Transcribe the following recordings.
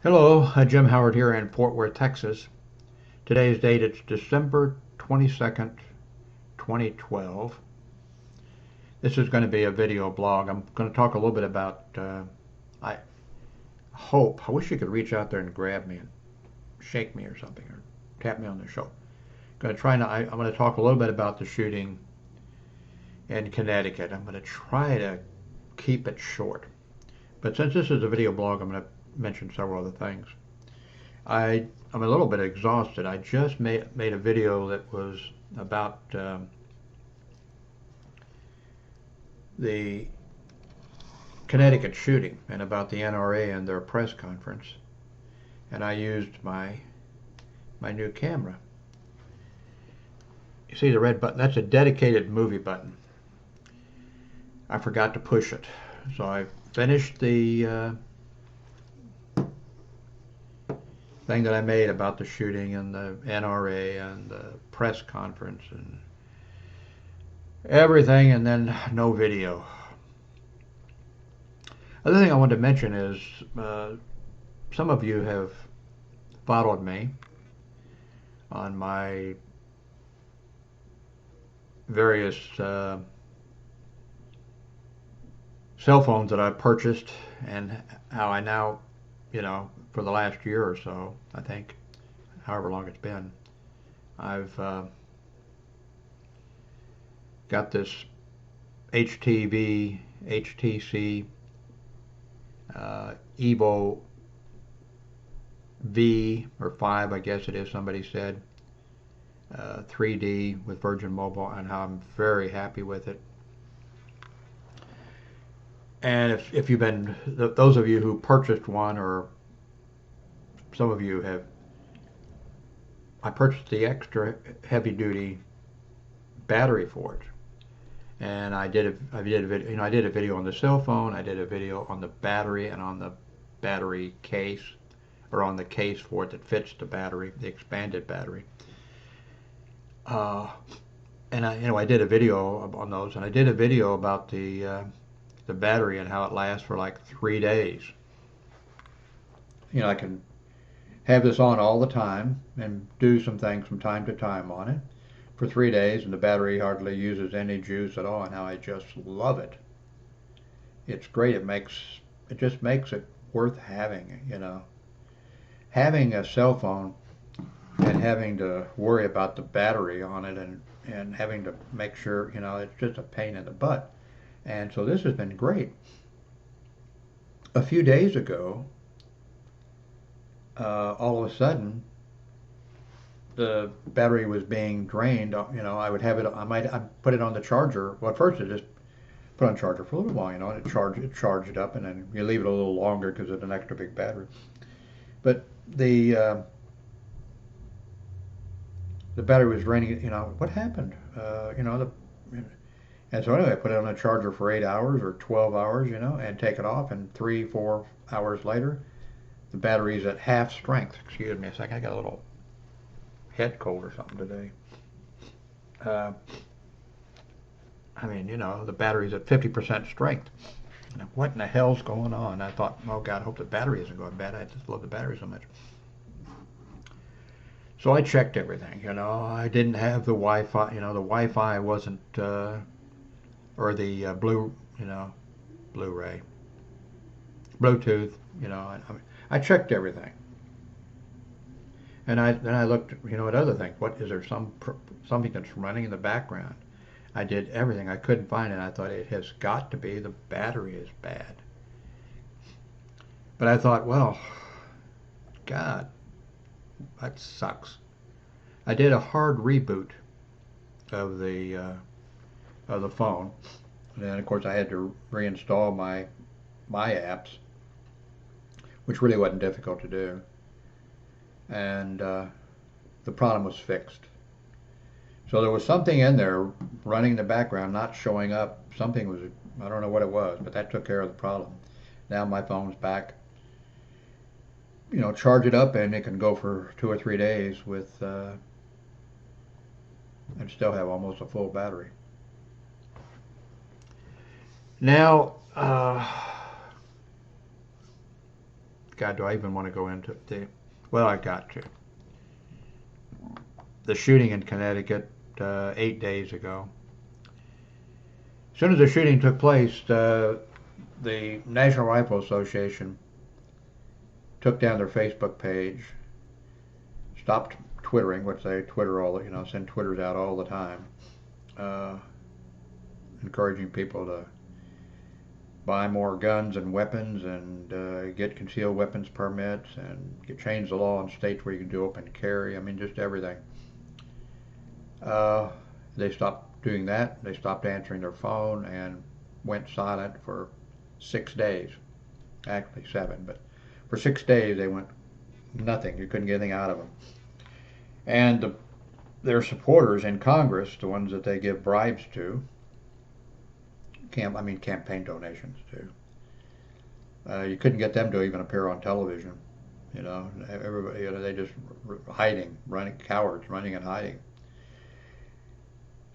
Hello, Jim Howard here in Fort Worth, Texas. Today's date is December 22nd, 2012. This is going to be a video blog. I'm going to talk a little bit about, I wish you could reach out there and grab me and shake me or something, or tap me on the shoulder. I'm going to talk a little bit about the shooting in Connecticut. I'm going to try to keep it short. But since this is a video blog, I'm going to mention several other things. I'm a little bit exhausted. I just made a video that was about the Connecticut shooting and about the NRA and their press conference, and I used my new camera. You see the red button? That's a dedicated movie button. I forgot to push it, so I finished the thing that I made about the shooting and the NRA and the press conference and everything, and then no video. Other thing I wanted to mention is some of you have followed me on my various cell phones that I purchased, and how I now, for the last year or so, I think, however long it's been, I've got this HTC Evo V or 5, I guess it is, somebody said, 3D with Virgin Mobile, and how I'm very happy with it. And if you've been, those of you who purchased one, or some of you have, I purchased the extra heavy duty battery for it. And I did a video, I did a video on the cell phone, I did a video on the battery and on the battery case, or on the case for it that fits the battery, the expanded battery. And I did a video on those, and I did a video about the battery and how it lasts for like 3 days. I can have this on all the time and do some things from time to time on it for 3 days, and the battery hardly uses any juice at all, and how I just love it. It's great. It just makes it worth having, Having a cell phone and having to worry about the battery on it, and having to make sure, it's just a pain in the butt. And so this has been great. A few days ago, all of a sudden, the battery was being drained. I would have it. I put it on the charger. Well, at first I just put it on charger for a little while, and it charged it up, and then you leave it a little longer because it's an extra big battery. But the battery was draining. What happened? And so anyway, I put it on a charger for 8 hours or 12 hours, and take it off, and 3-4 hours later, the battery's at half strength. Excuse me a second, I got a little head cold or something today. The battery's at 50% strength. What in the hell's going on? I thought, oh God, I hope the battery isn't going bad. I just love the battery so much. So I checked everything, I didn't have the Wi-Fi, the Wi-Fi wasn't, or the Blu-ray, Bluetooth, I checked everything. And then I looked, at other things. What is there? Something that's running in the background? I did everything. I couldn't find it. I thought it has got to be the battery is bad. But I thought, well, God, that sucks. I did a hard reboot of the phone, and then of course I had to reinstall my apps, which really wasn't difficult to do. And the problem was fixed. So there was something in there running in the background, not showing up. Something was, I don't know what it was, but that took care of the problem. Now my phone's back. Charge it up, and it can go for 2 or 3 days with, and still have almost a full battery. Now, God, do I even want to go into well, I got to. The shooting in Connecticut 8 days ago. As soon as the shooting took place, the National Rifle Association took down their Facebook page, stopped twittering, which they Twitter send Twitters out all the time, encouraging people to buy more guns and weapons and get concealed weapons permits and change the law in states where you can do open carry. I mean, just everything. They stopped doing that. They stopped answering their phone and went silent for 6 days. Actually 7, but for 6 days they went nothing. You couldn't get anything out of them. And their supporters in Congress, the ones that they give bribes to, campaign donations to, you couldn't get them to even appear on television. Everybody, they just cowards running and hiding.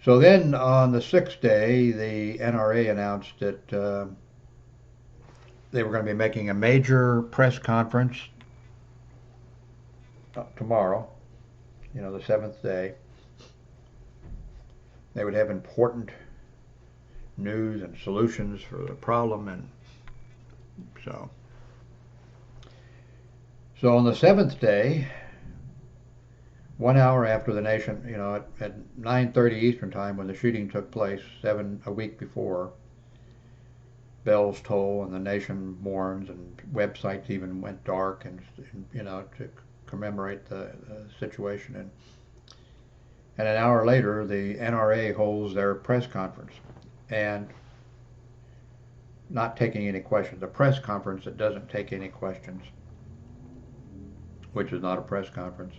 So then on the 6th day, the NRA announced that they were going to be making a major press conference tomorrow, the 7th day. They would have important news and solutions for the problem, and so on the 7th day, 1 hour after the nation, at 9:30 Eastern time when the shooting took place, a week before, bells toll and the nation mourns and websites even went dark and to commemorate the situation. And an hour later, the NRA holds their press conference, and not taking any questions. A press conference that doesn't take any questions, which is not a press conference.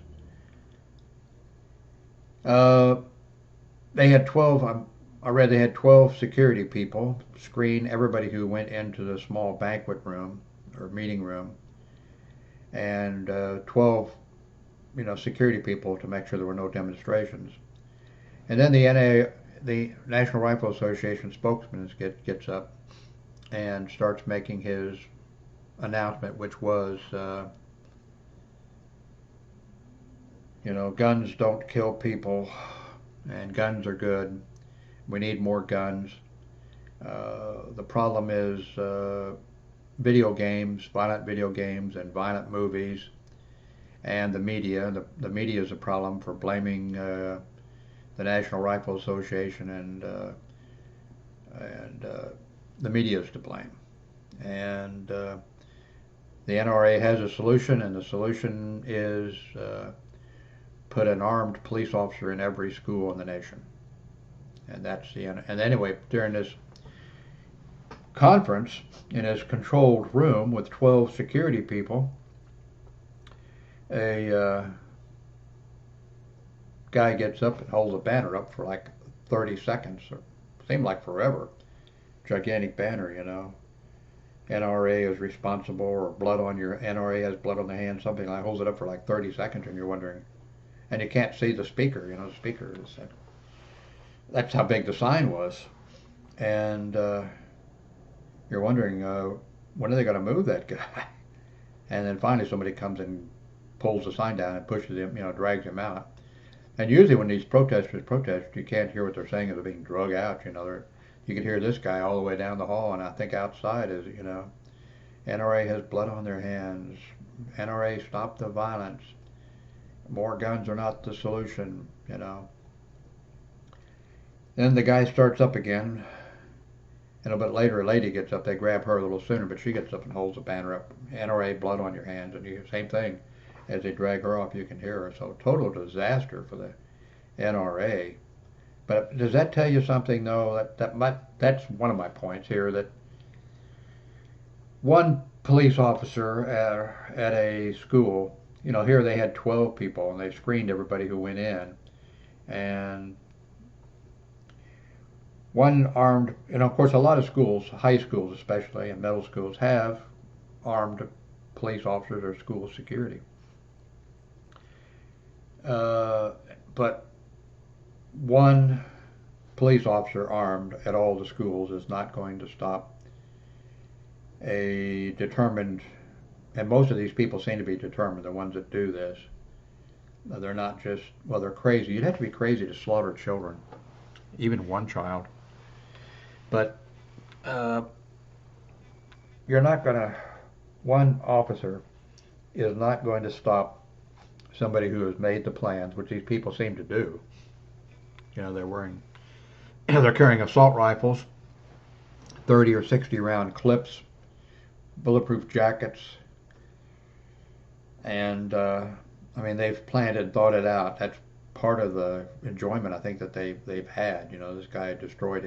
They had 12, I read they had 12 security people screen everybody who went into the small banquet room or meeting room, and 12, security people to make sure there were no demonstrations. And then the National Rifle Association spokesman gets up and starts making his announcement, which was, guns don't kill people, and guns are good. We need more guns. The problem is video games, violent video games, and violent movies, and the media. The media is a problem for blaming the National Rifle Association, and the media is to blame. And the NRA has a solution, and the solution is put an armed police officer in every school in the nation. And that's and anyway, during this conference, in his controlled room with 12 security people, a guy gets up and holds a banner up for like 30 seconds, or seemed like forever. Gigantic banner, NRA is responsible, or NRA has blood on the hand, something like, holds it up for like 30 seconds, and you're wondering, and you can't see the speaker, the speaker is, that's how big the sign was. And you're wondering, when are they going to move that guy? And then finally somebody comes and pulls the sign down and pushes him, drags him out. And usually when these protesters protest, you can't hear what they're saying as they're being drug out, you can hear this guy all the way down the hall, and I think outside is, NRA has blood on their hands, NRA stop the violence, more guns are not the solution, Then the guy starts up again, and a bit later a lady gets up. They grab her a little sooner, but she gets up and holds the banner up, NRA blood on your hands, and same thing, as they drag her off you can hear her. So total disaster for the NRA. But does that tell you something, though? That's one of my points here, that one police officer at a school, here they had 12 people, and they screened everybody who went in. And one armed, of course a lot of schools, high schools especially, and middle schools, have armed police officers or school security. But one police officer armed at all the schools is not going to stop a determined and most of these people seem to be determined, the ones that do this. They're not just, well, they're crazy. You'd have to be crazy to slaughter children, even one child. But you're not going to, one officer is not going to stop somebody who has made the plans, which these people seem to do. They're wearing, they're carrying assault rifles, 30 or 60 round clips, bulletproof jackets, and I mean, they've planned and thought it out. That's part of the enjoyment I think that they've had. This guy destroyed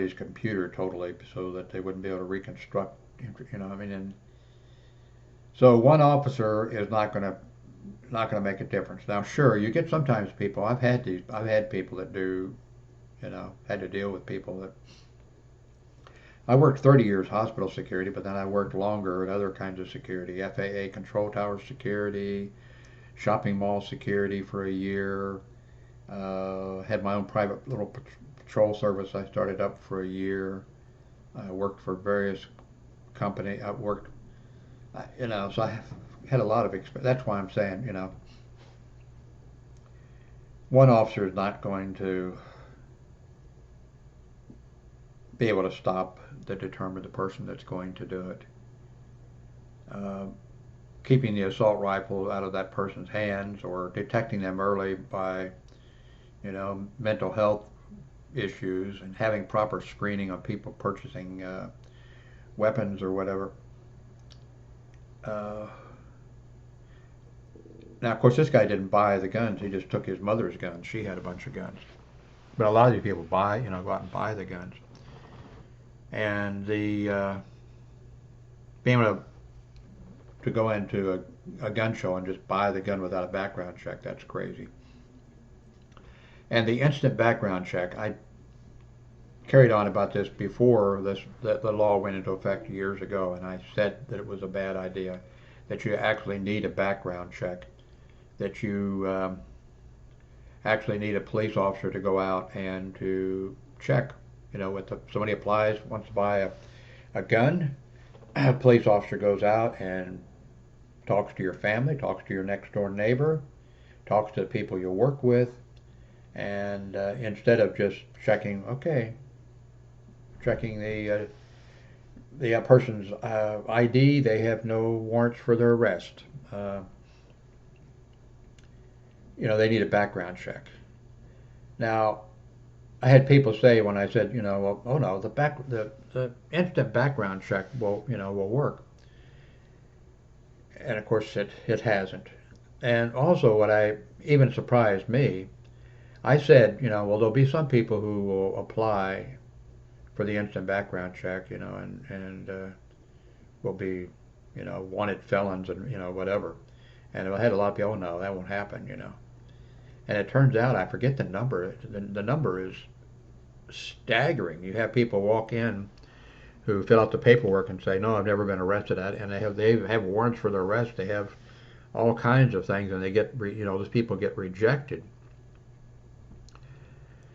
his computer totally so that they wouldn't be able to reconstruct. I mean, and so one officer is not going to make a difference. Now, sure, you get sometimes people. I've had people that do, had to deal with people that. I worked 30 years hospital security, but then I worked longer at other kinds of security, FAA control tower security, shopping mall security for a year. Had my own private little patrol service I started up for a year. I worked for various companies. I worked, so I had a lot of experience. That's why I'm saying, one officer is not going to be able to stop the person that's going to do it. Keeping the assault rifle out of that person's hands or detecting them early by, mental health issues and having proper screening on people purchasing weapons or whatever. Now, of course, this guy didn't buy the guns. He just took his mother's guns. She had a bunch of guns. But a lot of these people go out and buy the guns. And the being able to go into a gun show and just buy the gun without a background check, that's crazy. And the instant background check, I carried on about this before the law went into effect years ago, and I said that it was a bad idea, that you actually need a background check, that you actually need a police officer to go out and to check. Somebody wants to buy a gun, a police officer goes out and talks to your family, talks to your next door neighbor, talks to the people you work with, and instead of just checking the person's ID, they have no warrants for their arrest. They need a background check. Now, I had people say when I said, well, oh no, the instant background check will work, and of course it hasn't. And also, what even surprised me, I said, well, there'll be some people who will apply for the instant background check, and will be, wanted felons and whatever. And I had a lot of people, oh no, that won't happen, And it turns out, I forget the number. The number is staggering. You have people walk in who fill out the paperwork and say, "No, I've never been arrested," and they have warrants for their arrest. They have all kinds of things, and they get those people get rejected.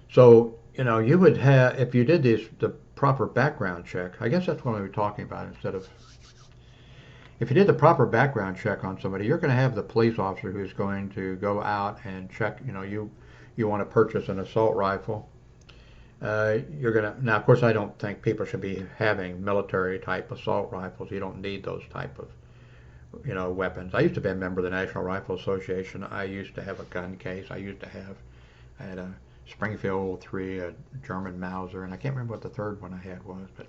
So you would have, if you did the proper background check. I guess that's what we were talking about. Instead of, if you did the proper background check on somebody, you're going to have the police officer who's going to go out and check. You want to purchase an assault rifle. You're going to, now of course I don't think people should be having military type assault rifles. You don't need those type of weapons. I used to be a member of the National Rifle Association. I used to have a gun case. I had a Springfield 03, a German Mauser, and I can't remember what the third one I had was, but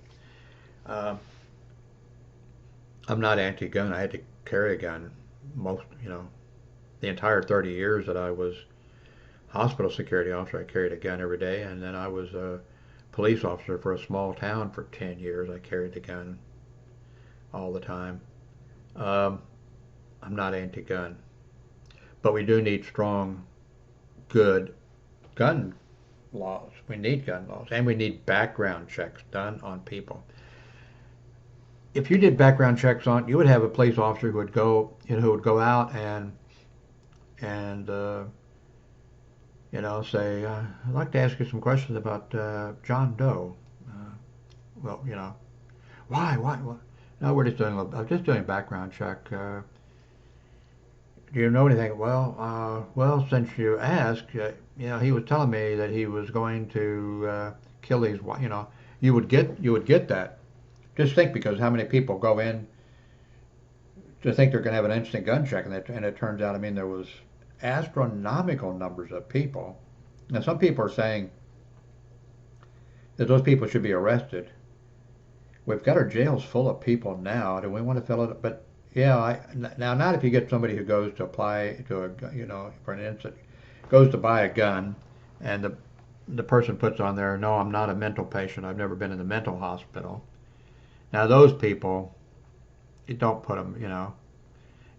I'm not anti-gun. I had to carry a gun the entire 30 years that I was hospital security officer. I carried a gun every day, and then I was a police officer for a small town for 10 years. I carried the gun all the time. I'm not anti-gun, but we do need strong, good gun laws. We need gun laws, and we need background checks done on people. If you did background checks on, you would have a police officer who would go out and say, I'd like to ask you some questions about John Doe. Why? No, we're just doing. I'm just doing a background check. Do you know anything? Well, since you asked, he was telling me that he was going to kill these. You would get that. Just think, because how many people go in to think they're going to have an instant gun check, and it turns out, I mean, there was astronomical numbers of people. Now, some people are saying that those people should be arrested. We've got our jails full of people now. Do we want to fill it? But yeah, now not if you get somebody who goes to apply to for an instant, goes to buy a gun, and the person puts on there, no, I'm not a mental patient. I've never been in the mental hospital. Now those people, you don't put them,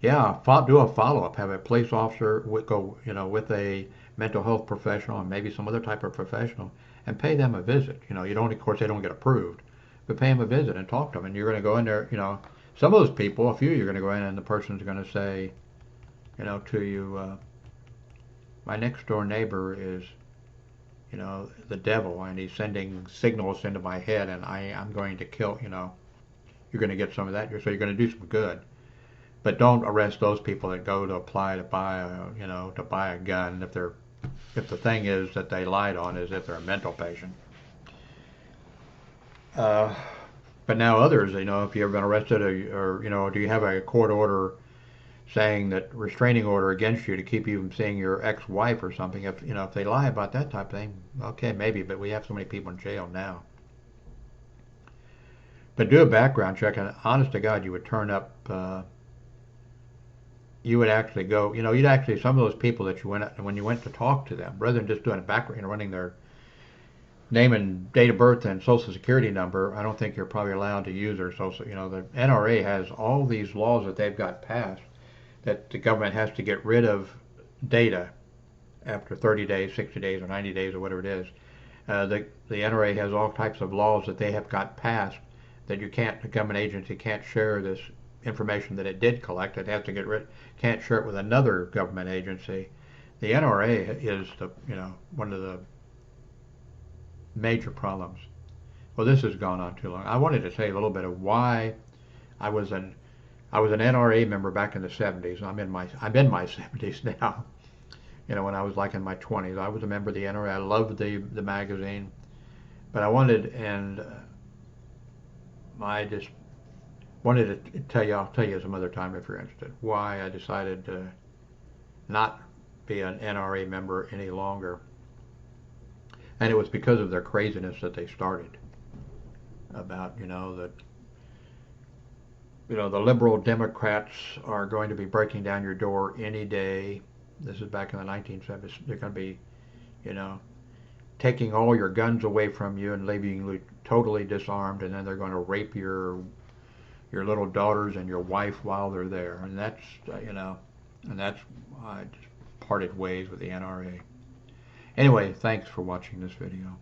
Yeah, do a follow-up. Have a police officer go, with a mental health professional and maybe some other type of professional, and pay them a visit. You don't, of course, they don't get approved, but pay them a visit and talk to them. And you're going to go in there, some of those people, a few, you're going to go in and the person's going to say, to you, my next door neighbor is, the devil, and he's sending signals into my head, and I'm going to kill, you're going to get some of that. So you're going to do some good. But don't arrest those people that go to apply to buy a gun if the thing is that they lied on is if they're a mental patient. But now others, if you've ever been arrested, or do you have a court order saying that restraining order against you to keep you from seeing your ex-wife or something? If they lie about that type of thing, okay, maybe. But we have so many people in jail now. But do a background check, and honest to God, you would turn up. You would actually go, some of those people that when you went to talk to them, rather than just doing a background, running their name and date of birth and social security number, I don't think you're probably allowed to use their social, the NRA has all these laws that they've got passed that the government has to get rid of data after 30 days, 60 days, or 90 days, or whatever it is. The NRA has all types of laws that they have got passed that the government agency can't share this information that it did collect. It has to get rid, can't share it with another government agency. The NRA is one of the major problems. Well, this has gone on too long. I wanted to say a little bit of why I was an NRA member back in the 70s. I'm in my 70s now. When I was like in my 20s, I was a member of the NRA. I loved the magazine, but I just wanted to tell you. I'll tell you some other time if you're interested. Why I decided to not be an NRA member any longer, and it was because of their craziness that they started about that the liberal Democrats are going to be breaking down your door any day. This is back in the 1970s. They're going to be, taking all your guns away from you and leaving you totally disarmed, and then they're going to rape your little daughters and your wife while they're there. And that's, I just parted ways with the NRA. Anyway, thanks for watching this video.